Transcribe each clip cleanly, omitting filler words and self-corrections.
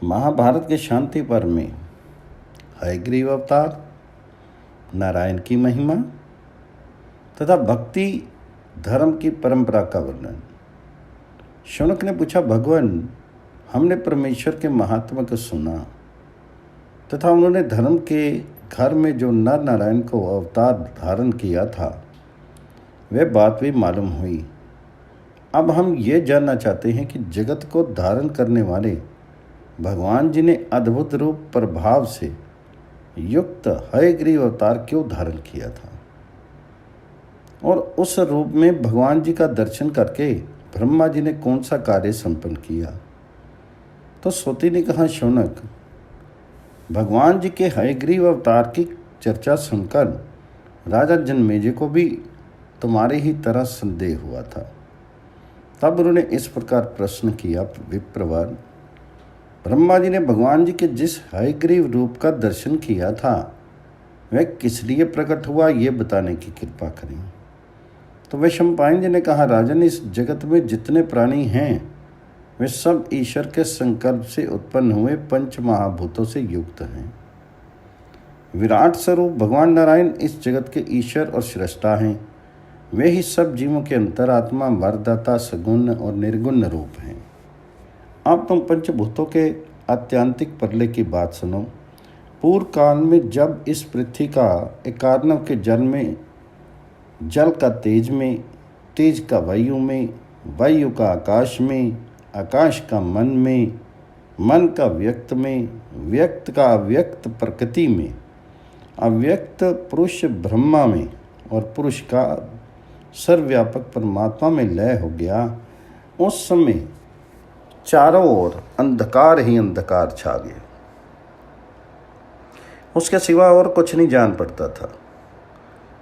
महाभारत के शांति पर्व में हयग्रीव अवतार, नारायण की महिमा तथा भक्ति धर्म की परंपरा का वर्णन। शौनक ने पूछा, भगवान, हमने परमेश्वर के महात्मा को सुना तथा उन्होंने धर्म के घर में जो नर नारायण को अवतार धारण किया था वह बात भी मालूम हुई। अब हम ये जानना चाहते हैं कि जगत को धारण करने वाले भगवान जी ने अद्भुत रूप प्रभाव से युक्त हयग्रीव अवतार क्यों धारण किया था और उस रूप में भगवान जी का दर्शन करके ब्रह्मा जी ने कौन सा कार्य संपन्न किया। तो सोती ने कहा, शौनक, भगवान जी के हयग्रीव अवतार की चर्चा सुनकर राजा जनमेजय को भी तुम्हारी ही तरह संदेह हुआ था। तब उन्होंने इस प्रकार प्रश्न किया, विप्रवर, ब्रह्मा जी ने भगवान जी के जिस हयग्रीव रूप का दर्शन किया था वह किस लिए प्रकट हुआ, ये बताने की कृपा करें। तो वैशंपायन जी ने कहा, राजन, इस जगत में जितने प्राणी हैं वे सब ईश्वर के संकल्प से उत्पन्न हुए पंच महाभूतों से युक्त हैं। विराट स्वरूप भगवान नारायण इस जगत के ईश्वर और सृष्टा हैं। वे ही सब जीवों के अंतरात्मा, वरदाता, सगुण और निर्गुण रूप हैं। अब तुम पंचभूतों के आत्यांतिक प्रलय की बात सुनो। पूर्व काल में जब इस पृथ्वी का एकार्णव के जल में, जल का तेज में, तेज का वायु में, वायु का आकाश में, आकाश का मन में, मन का व्यक्त में, व्यक्त का अव्यक्त प्रकृति में, अव्यक्त पुरुष ब्रह्मा में और पुरुष का सर्वव्यापक परमात्मा में लय हो गया, उस समय चारों ओर अंधकार ही अंधकार छा गया। उसके सिवा और कुछ नहीं जान पड़ता था।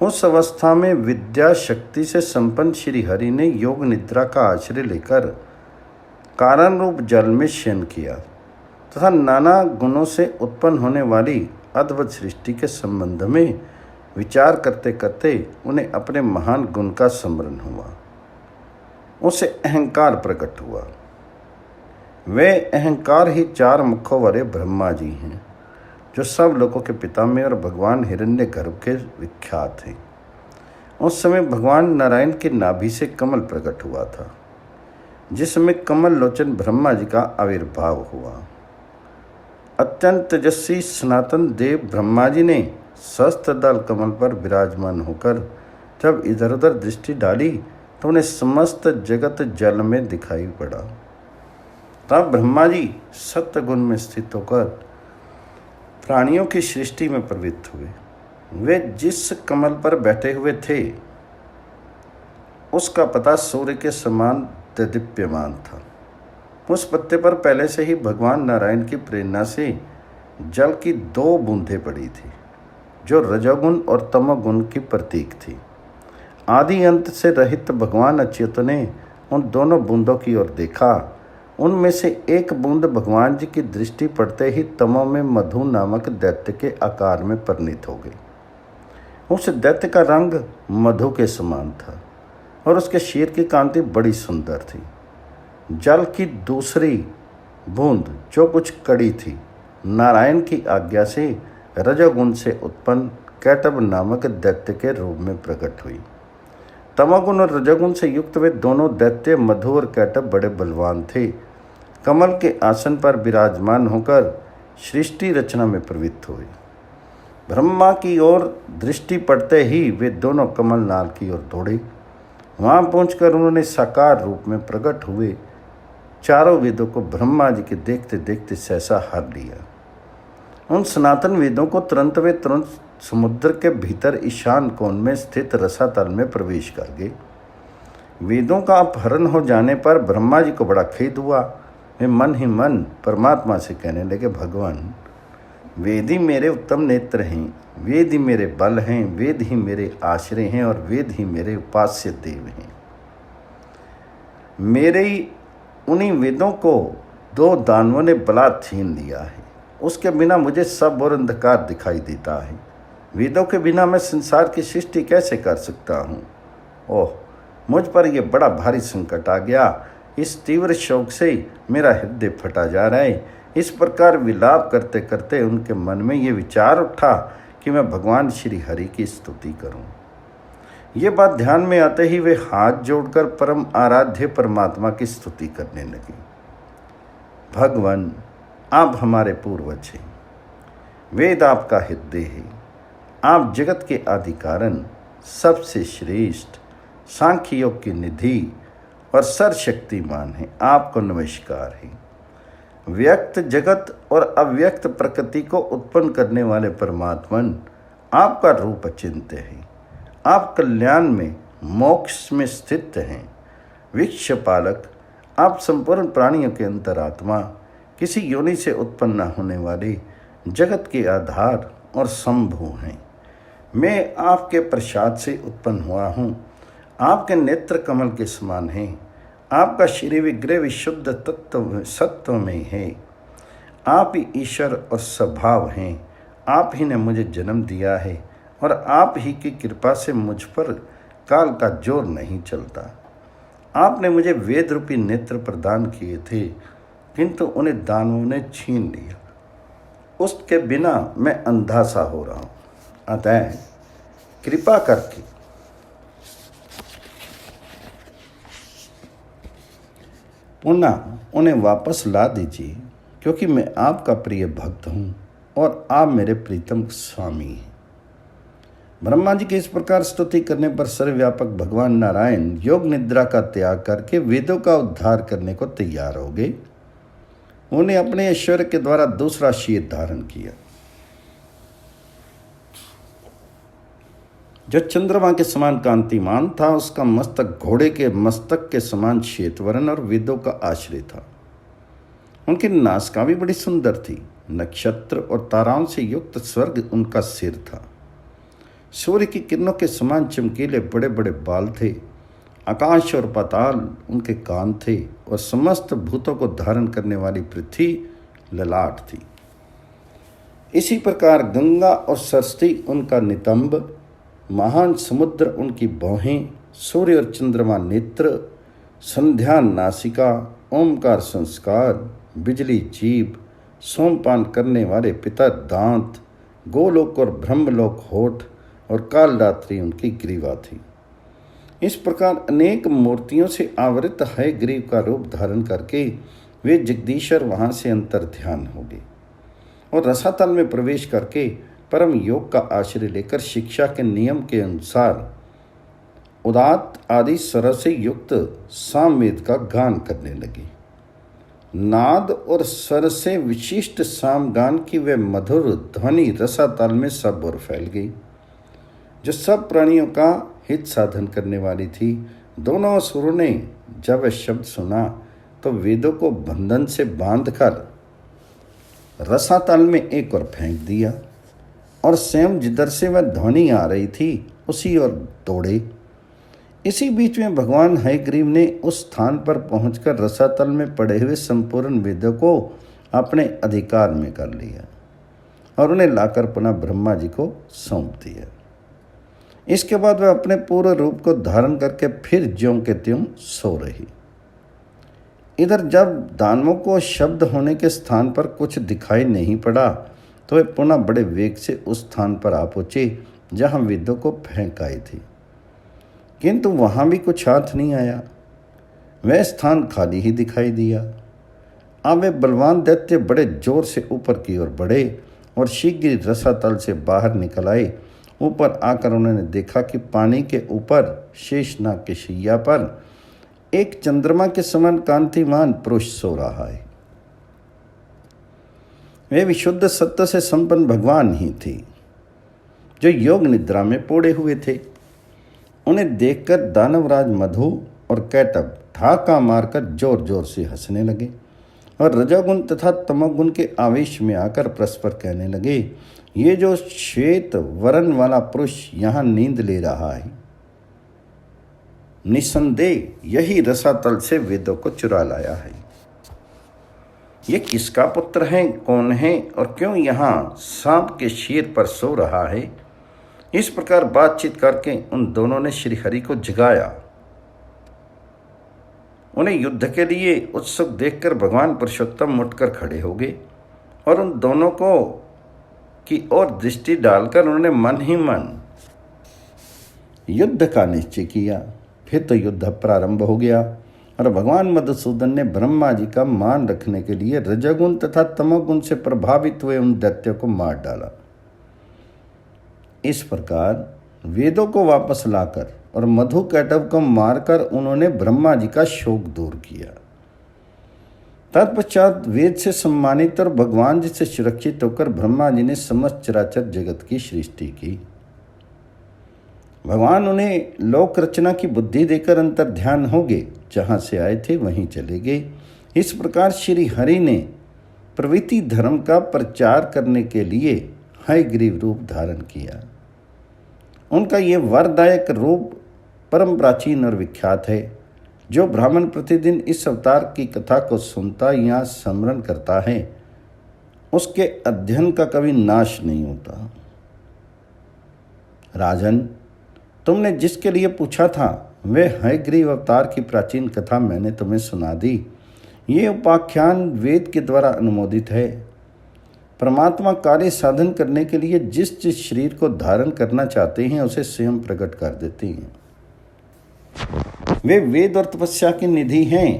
उस अवस्था में विद्या शक्ति से संपन्न श्री हरि ने योग निद्रा का आश्रय लेकर कारण रूप जल में शयन किया तथा नाना गुणों से उत्पन्न होने वाली अद्भुत सृष्टि के संबंध में विचार करते करते उन्हें अपने महान गुण का स्मरण हुआ। उसे अहंकार प्रकट हुआ। वे अहंकार ही चार मुखों वाले ब्रह्मा जी हैं, जो सब लोगों के पिता में और भगवान हिरण्यगर्भ के विख्यात हैं। उस समय भगवान नारायण की नाभि से कमल प्रकट हुआ था, जिसमें कमल लोचन ब्रह्मा जी का आविर्भाव हुआ। अत्यंत तेजस्वी सनातन देव ब्रह्मा जी ने सहस्त्र दल कमल पर विराजमान होकर जब इधर उधर दृष्टि डाली तो उन्हें समस्त जगत जल में दिखाई पड़ा। तब ब्रह्मा जी सत्य गुण में स्थित होकर प्राणियों की सृष्टि में प्रवृत्त हुए। वे जिस कमल पर बैठे हुए थे उसका पता सूर्य के समान दीप्यमान था। उस पत्ते पर पहले से ही भगवान नारायण की प्रेरणा से जल की दो बूंदें पड़ी थी, जो रजोगुण और तमोगुण की प्रतीक थी। आदि अंत से रहित भगवान अच्युत ने उन दोनों बूंदों की ओर देखा। उनमें से एक बूंद भगवान जी की दृष्टि पड़ते ही तमो में मधु नामक दैत्य के आकार में परिणित हो गई। उस दैत्य का रंग मधु के समान था और उसके शीर की कांति बड़ी सुंदर थी। जल की दूसरी बूंद, जो कुछ कड़ी थी, नारायण की आज्ञा से रजोगुण से उत्पन्न कैटभ नामक दैत्य के रूप में प्रकट हुई। तमोगुण और रजोगुण से युक्त वे दोनों दैत्य मधु और कैटभ बड़े बलवान थे। कमल के आसन पर विराजमान होकर सृष्टि रचना में प्रवृत्त हुए। ब्रह्मा की ओर दृष्टि पड़ते ही वे दोनों कमल नाल की ओर दौड़े। वहां पहुंचकर उन्होंने साकार रूप में प्रकट हुए चारों वेदों को ब्रह्मा जी के देखते देखते सहसा हर लिया। उन सनातन वेदों को तुरंत समुद्र के भीतर ईशान कोण में स्थित रसातल में प्रवेश कर गए। वेदों का अपहरण हो जाने पर ब्रह्मा जी को बड़ा खेद हुआ। वे मन ही मन परमात्मा से कहने लगे, भगवान, वेद ही मेरे उत्तम नेत्र हैं, वेद ही मेरे बल हैं, वेद ही मेरे आश्रय हैं और वेद ही मेरे उपास्य देव हैं। मेरे ही उन्हीं वेदों को दो दानवों ने बलात् छीन लिया है। उसके बिना मुझे सब और अंधकार दिखाई देता है। वेदों के बिना मैं संसार की सृष्टि कैसे कर सकता हूँ। ओह, मुझ पर यह बड़ा भारी संकट आ गया। इस तीव्र शोक से मेरा हृदय फटा जा रहा है। इस प्रकार विलाप करते करते उनके मन में ये विचार उठा कि मैं भगवान श्री हरि की स्तुति करूं। ये बात ध्यान में आते ही वे हाथ जोड़कर परम आराध्य परमात्मा की स्तुति करने लगे। भगवान, आप हमारे पूर्वज हैं, वेद आपका हृदय है, आप जगत के आदि कारण, सबसे श्रेष्ठ, सांख्य योग की निधि और सर्वशक्तिमान हैं। आपको नमस्कार है। व्यक्त जगत और अव्यक्त प्रकृति को उत्पन्न करने वाले परमात्मन, आपका रूप अचिंत्य है। आप कल्याण में, मोक्ष में स्थित हैं। वृक्ष पालक, आप संपूर्ण प्राणियों के अंतरात्मा, किसी योनि से उत्पन्न न होने वाले जगत के आधार और संभू हैं। मैं आपके प्रसाद से उत्पन्न हुआ हूँ। आपके नेत्र कमल के समान हैं। आपका श्री विग्रह विशुद्ध तत्व सत्व में है। आप ही ईश्वर और स्वभाव हैं। आप ही ने मुझे जन्म दिया है और आप ही की कृपा से मुझ पर काल का जोर नहीं चलता। आपने मुझे वेद रूपी नेत्र प्रदान किए थे, किंतु उन्हें दानवों ने छीन लिया। उसके बिना मैं अंधा सा हो रहा हूँ। अतः कृपा करके पुनः उन्हें वापस ला दीजिए, क्योंकि मैं आपका प्रिय भक्त हूँ और आप मेरे प्रीतम स्वामी हैं। ब्रह्मा जी की इस प्रकार स्तुति करने पर सर्वव्यापक भगवान नारायण योग निद्रा का त्याग करके वेदों का उद्धार करने को तैयार हो गए। उन्हें अपने ऐश्वर्य के द्वारा दूसरा शीर धारण किया, जो चंद्रमा के समान कांतिमान था। उसका मस्तक घोड़े के मस्तक के समान श्वेतवर्ण और वेदों का आश्रय था। उनकी नासिका भी बड़ी सुंदर थी। नक्षत्र और ताराओं से युक्त स्वर्ग उनका सिर था। सूर्य की किरणों के समान चमकीले बड़े बड़े बाल थे। आकाश और पाताल उनके कान थे और समस्त भूतों को धारण करने वाली पृथ्वी ललाट थी। इसी प्रकार गंगा और सरस्वती उनका नितंब, महान समुद्र उनकी भौहें, सूर्य और चंद्रमा नेत्र, संध्या नासिका, ओमकार संस्कार, बिजली जीभ, सोमपान करने वाले पितर दांत, गोलोक और ब्रह्मलोक होठ और कालरात्रि उनकी ग्रीवा थी। इस प्रकार अनेक मूर्तियों से आवृत है ग्रीव का रूप धारण करके वे जगदीश्वर वहाँ से अंतर ध्यान हो गए और रसातल में प्रवेश करके परम योग का आश्रय लेकर शिक्षा के नियम के अनुसार उदात्त आदि स्वर से युक्त सामवेद का गान करने लगे। नाद और स्वर से विशिष्ट सामगान की वे मधुर ध्वनि रसातल में सब ओर फैल गई, जो सब प्राणियों का हित साधन करने वाली थी। दोनों असुरों ने जब वह शब्द सुना तो वेदों को बंधन से बांधकर रसातल में एक ओर फेंक दिया और स्वयं जिधर से वह ध्वनि आ रही थी उसी ओर दौड़े। इसी बीच में भगवान हयग्रीव ने उस स्थान पर पहुंचकर रसातल में पड़े हुए संपूर्ण वेदों को अपने अधिकार में कर लिया और उन्हें लाकर पुनः ब्रह्मा जी को सौंप दिया। इसके बाद वह अपने पूर्ण रूप को धारण करके फिर ज्यों के त्यों सो रही। इधर जब दानवों को शब्द होने के स्थान पर कुछ दिखाई नहीं पड़ा तो वे पुनः बड़े वेग से उस स्थान पर आ पहुंचे जहां वेदों को फेंक आई थी, किंतु वहां भी कुछ हाथ नहीं आया। वह स्थान खाली ही दिखाई दिया। अब वे बलवान दैत्य बड़े जोर से ऊपर की ओर बढ़े और शीघ्र ही रसातल से बाहर निकल आए। ऊपर आकर उन्होंने देखा कि पानी के ऊपर शेषनाग के शैया पर एक चंद्रमा के समान कांतिमान पुरुष सो रहा है। वे विशुद्ध सत्य से संपन्न भगवान ही थे, जो योग निद्रा में पोड़े हुए थे। उन्हें देखकर दानवराज मधु और कैटब ठाका मारकर जोर जोर से हंसने लगे और रजोगुण तथा तमोगुण के आवेश में आकर परस्पर कहने लगे, ये जो श्वेत वर्ण वाला पुरुष यहाँ नींद ले रहा है, निसंदेह यही रसातल से वेदों को चुरा लाया है। ये किसका पुत्र है, कौन है और क्यों यहाँ सांप के शीर पर सो रहा है। इस प्रकार बातचीत करके उन दोनों ने श्री हरि को जगाया। उन्हें युद्ध के लिए उत्सुक देखकर भगवान पुरुषोत्तम उठकर खड़े हो गए और उन दोनों को की ओर दृष्टि डालकर उन्होंने मन ही मन युद्ध का निश्चय किया। फिर तो युद्ध प्रारंभ हो गया और भगवान मधुसूदन ने ब्रह्मा जी का मान रखने के लिए रजोगुण तथा तमोगुण से प्रभावित हुए उन दैत्यों को मार डाला। इस प्रकार वेदों को वापस लाकर और मधु कैटव को मारकर उन्होंने ब्रह्मा जी का शोक दूर किया। तत्पश्चात वेद से सम्मानित और भगवान जी से सुरक्षित होकर ब्रह्मा जी ने समस्त चराचर जगत की सृष्टि की। भगवान उन्हें लोक रचना की बुद्धि देकर अंतर ध्यान हो गए, जहाँ से आए थे वहीं चले गए। इस प्रकार श्री हरि ने प्रवृत्ति धर्म का प्रचार करने के लिए हयग्रीव रूप धारण किया। उनका ये वरदायक रूप परम प्राचीन और विख्यात है। जो ब्राह्मण प्रतिदिन इस अवतार की कथा को सुनता या स्मरण करता है, उसके अध्ययन का कभी नाश नहीं होता। राजन, तुमने जिसके लिए पूछा था वह हयग्रीव अवतार की प्राचीन कथा मैंने तुम्हें सुना दी। ये उपाख्यान वेद के द्वारा अनुमोदित है। परमात्मा कार्य साधन करने के लिए जिस जिस शरीर को धारण करना चाहते हैं उसे स्वयं प्रकट कर देते हैं। वे वेद और तपस्या की निधि हैं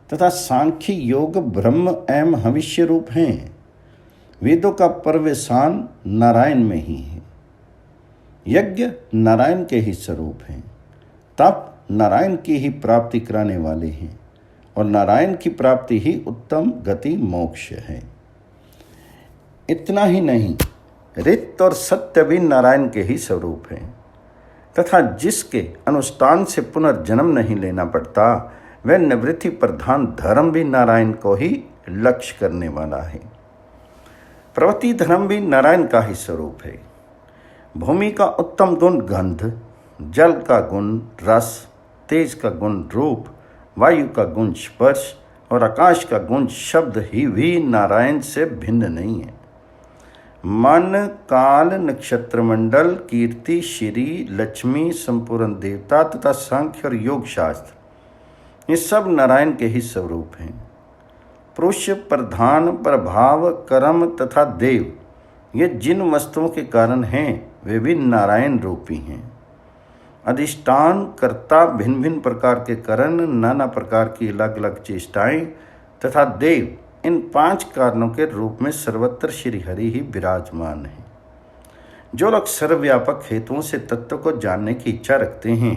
तथा सांख्य योग ब्रह्म एवं हविष्य रूप हैं। वेदों का पर्यवसान नारायण में ही है। यज्ञ नारायण के ही स्वरूप हैं। तप नारायण की ही प्राप्ति कराने वाले हैं और नारायण की प्राप्ति ही उत्तम गति मोक्ष है। इतना ही नहीं, ऋत और सत्य भी नारायण के ही स्वरूप हैं तथा जिसके अनुष्ठान से पुनर्जन्म नहीं लेना पड़ता, वह निवृत्ति प्रधान धर्म भी नारायण को ही लक्ष्य करने वाला है। प्रवृत्ति धर्म भी नारायण का ही स्वरूप है। भूमि का उत्तम गुण गंध, जल का गुण रस, तेज का गुण रूप, वायु का गुण स्पर्श और आकाश का गुण शब्द ही भी नारायण से भिन्न नहीं है। मन, काल, नक्षत्र मंडल, कीर्ति, श्री, लक्ष्मी, संपूर्ण देवता तथा सांख्य और योग शास्त्र, ये सब नारायण के ही स्वरूप हैं। पुरुष, प्रधान, प्रभाव, कर्म तथा देव, ये जिन वस्तुओं के कारण हैं वे भी नारायण रूपी हैं। अधिष्ठान, कर्ता, भिन्न भिन्न प्रकार के करण, नाना प्रकार की अलग अलग चेष्टाएं तथा देव, इन 5 कारणों के रूप में सर्वत्र श्री हरि ही विराजमान है। जो लोग सर्वव्यापक हेतुओं से तत्व को जानने की इच्छा रखते हैं,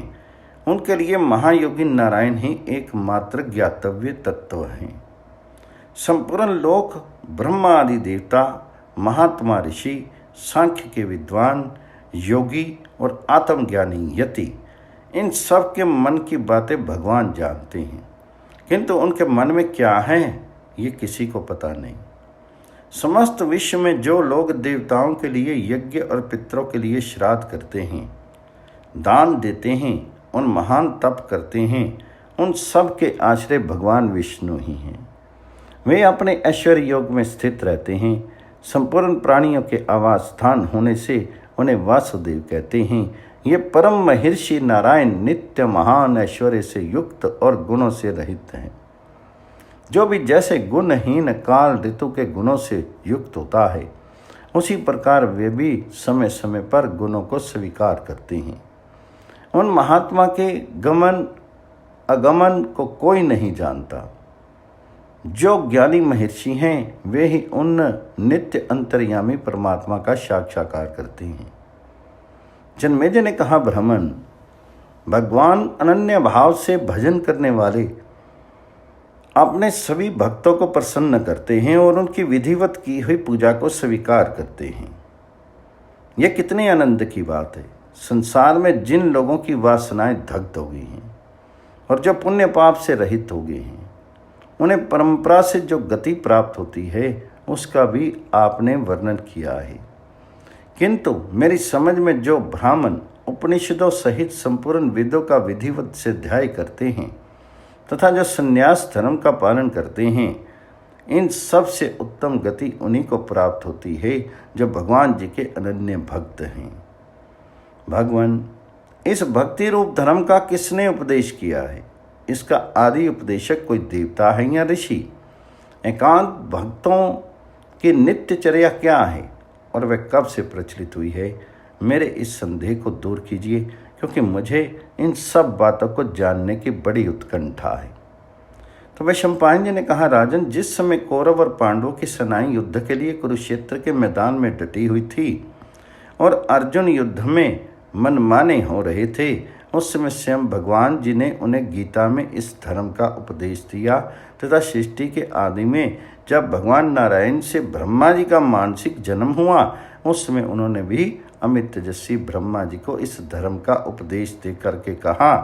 उनके लिए महायोगी नारायण ही एकमात्र ज्ञातव्य तत्व हैं। संपूर्ण लोक, ब्रह्मा आदि देवता, महात्मा ऋषि, सांख्य के विद्वान, योगी और आत्मज्ञानी यति, इन सब के मन की बातें भगवान जानते हैं, किंतु उनके मन में क्या है ये किसी को पता नहीं। समस्त विश्व में जो लोग देवताओं के लिए यज्ञ और पितरों के लिए श्राद्ध करते हैं, दान देते हैं, उन महान तप करते हैं, उन सब के आश्रय भगवान विष्णु ही हैं। वे अपने ऐश्वर्य योग में स्थित रहते हैं। संपूर्ण प्राणियों के आवास स्थान होने से उन्हें वासुदेव कहते हैं। ये परम महर्षि नारायण नित्य महान ऐश्वर्य से युक्त और गुणों से रहित हैं। जो भी जैसे गुणहीन काल ऋतु के गुणों से युक्त होता है, उसी प्रकार वे भी समय समय पर गुणों को स्वीकार करते हैं। उन महात्मा के गमन अगमन को कोई नहीं जानता। जो ज्ञानी महर्षि हैं वे ही उन नित्य अंतर्यामी परमात्मा का साक्षात्कार करते हैं। जन्मेजय ने कहा, ब्राह्मण, भगवान अनन्य भाव से भजन करने वाले अपने सभी भक्तों को प्रसन्न करते हैं और उनकी विधिवत की हुई पूजा को स्वीकार करते हैं। यह कितने आनंद की बात है। संसार में जिन लोगों की वासनाएं दग्ध हो गई हैं और जो पुण्य पाप से रहित हो गए हैं, उन्हें परंपरा से जो गति प्राप्त होती है उसका भी आपने वर्णन किया है। किंतु मेरी समझ में जो ब्राह्मण उपनिषदों सहित संपूर्ण वेदों का विधिवत से अध्याय करते हैं तथा जो संन्यास धर्म का पालन करते हैं, इन सब से उत्तम गति उन्हीं को प्राप्त होती है जो भगवान जी के अनन्य भक्त हैं। भगवान, इस भक्ति रूप धर्म का किसने उपदेश किया है? इसका आदि उपदेशक कोई देवता है या ऋषि? एकांत भक्तों की नित्यचर्या क्या है और वह कब से प्रचलित हुई है? मेरे इस संदेह को दूर कीजिए, क्योंकि मुझे इन सब बातों को जानने की बड़ी उत्कंठा है। तो वैशंपायन जी ने कहा, राजन, जिस समय कौरव और पांडवों की सेनाएं युद्ध के लिए कुरुक्षेत्र के मैदान में डटी हुई थी और अर्जुन युद्ध में मनमाने हो रहे थे, उस समय स्वयं भगवान जी ने उन्हें गीता में इस धर्म का उपदेश दिया तथा सृष्टि के आदि में जब भगवान नारायण से ब्रह्मा जी का मानसिक जन्म हुआ, उस समय उन्होंने भी अमित तेजस्वी ब्रह्मा जी को इस धर्म का उपदेश दे करके कहा,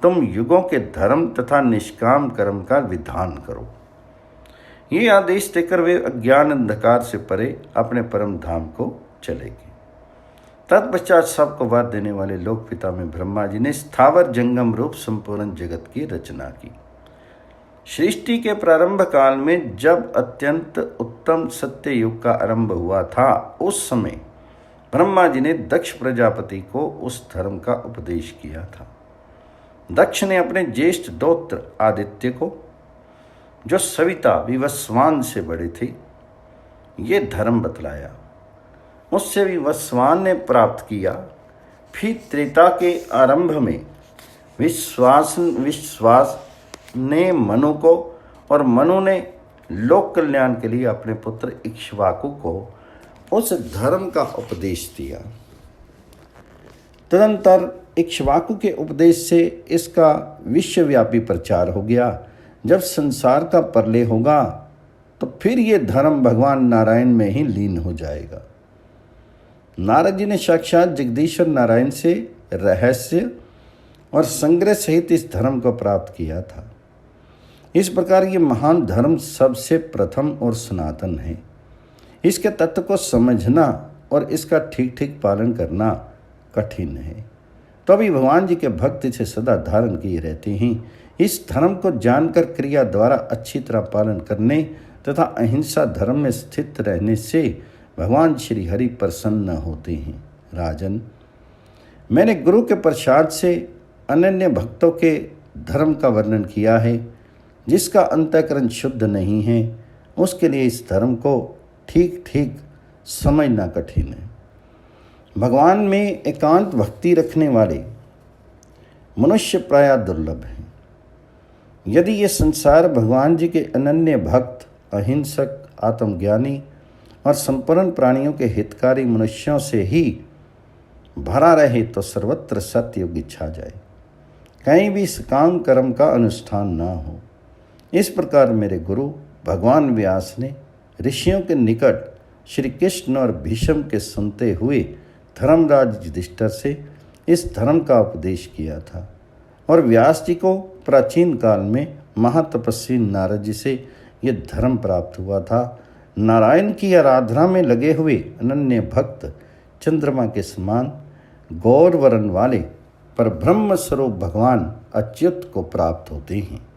तुम युगों के धर्म तथा निष्काम कर्म का विधान करो। ये आदेश देकर वे अज्ञान अंधकार से परे अपने परम धाम को चले गए। तत्पश्चात सबको वर देने वाले लोक पिता में ब्रह्मा जी ने स्थावर जंगम रूप संपूर्ण जगत की रचना की। सृष्टि के प्रारंभ काल में जब अत्यंत उत्तम सत्य युग का आरंभ हुआ था, उस समय ब्रह्मा जी ने दक्ष प्रजापति को उस धर्म का उपदेश किया था। दक्ष ने अपने ज्येष्ठ दौत्र आदित्य को, जो सविता विवस्वान से बड़े थे, ये धर्म बतलाया। उससे विवस्वान ने प्राप्त किया। फिर त्रेता के आरंभ में विश्वास ने मनु को, और मनु ने लोक कल्याण के लिए अपने पुत्र इक्ष्वाकु को उस धर्म का उपदेश दिया। तदंतर इक्ष्वाकु के उपदेश से इसका विश्वव्यापी प्रचार हो गया। जब संसार का प्रलय होगा तो फिर ये धर्म भगवान नारायण में ही लीन हो जाएगा। नारद जी ने साक्षात जगदीश्वर नारायण से रहस्य और संग्रह सहित इस धर्म को प्राप्त किया था। इस प्रकार ये महान धर्म सबसे प्रथम और सनातन है। इसके तत्व को समझना और इसका ठीक ठीक पालन करना कठिन है, तो अभी भगवान जी के भक्त इसे सदा धारण किए रहते हैं। इस धर्म को जानकर क्रिया द्वारा अच्छी तरह पालन करने तथा अहिंसा धर्म में स्थित रहने से भगवान श्री हरि प्रसन्न होते हैं। राजन, मैंने गुरु के प्रसाद से अनन्य भक्तों के धर्म का वर्णन किया है। जिसका अंतःकरण शुद्ध नहीं है, उसके लिए इस धर्म को ठीक ठीक समझना कठिन है। भगवान में एकांत भक्ति रखने वाले मनुष्य प्रायः दुर्लभ हैं। यदि ये संसार भगवान जी के अनन्य भक्त, अहिंसक, आत्मज्ञानी और संपूर्ण प्राणियों के हितकारी मनुष्यों से ही भरा रहे तो सर्वत्र सत्ययुग छा जाए, कहीं भी सकाम कर्म का अनुष्ठान ना हो। इस प्रकार मेरे गुरु भगवान व्यास ने ऋषियों के निकट श्री कृष्ण और भीष्म के सुनते हुए धर्मराज युधिष्ठिर से इस धर्म का उपदेश किया था, और व्यास जी को प्राचीन काल में महातपस्वी नारद जी से ये धर्म प्राप्त हुआ था। नारायण की आराधना में लगे हुए अनन्य भक्त चंद्रमा के समान गौर वर्ण वाले पर ब्रह्म स्वरूप भगवान अच्युत को प्राप्त होते हैं।